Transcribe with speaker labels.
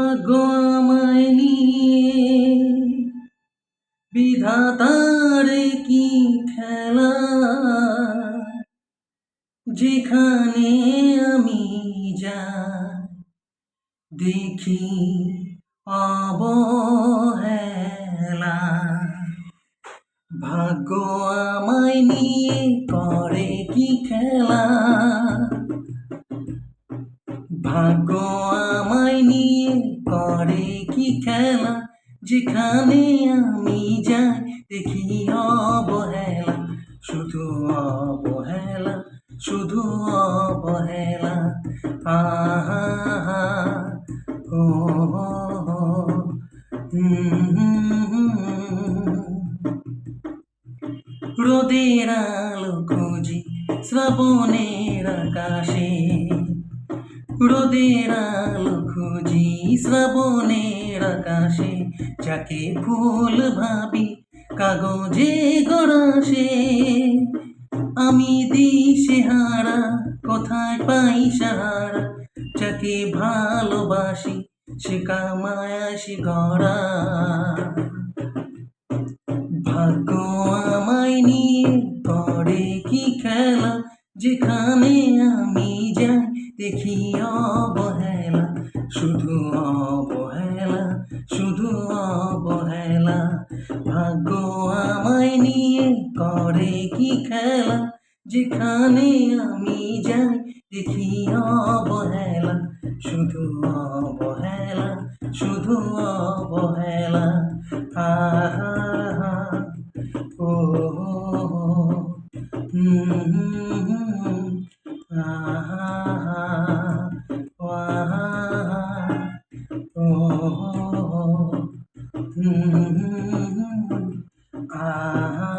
Speaker 1: ভাগ্য আমায় নিয়ে বিধাতার কি খেলা, যেখানে আমি যাই দেখি অবহেলা। ভাগ্য আমায় নিয়ে করে কি খেলা, ভাগ্য আমায় নিয়ে করে কি খেলা, যেখানে আমি যাই দেখি অবহেলা, শুধু অবহেলা, শুধু অবহেলা। আহা হা ও রোদের আলো খুঁজি শ্রাবণের আকাশে, রোদের আলো খুঁজি শ্রাবণের আকাশে, যাকে ফুল ভাবি কাগজে গড়াসে। আমি দিশেহারা কোথায় পাই সাহারা, যাকে ভালোবাসি সে কামায়াসি গড়া। ভাগ্য আমায় নিয়ে করে কি খেলা, যেখানে আমি যাই দেখি অবহেলা, শুধু অবহেলা, শুধু অবহেলা। ভাগ্য আমায় নিয়ে করে কি খেলা, যেখানে আমি যাই দেখি অবহেলা, শুধু অবহেলা, শুধু অবহেলা। আহা হা ও আহা হা ওয়াহা ও আহা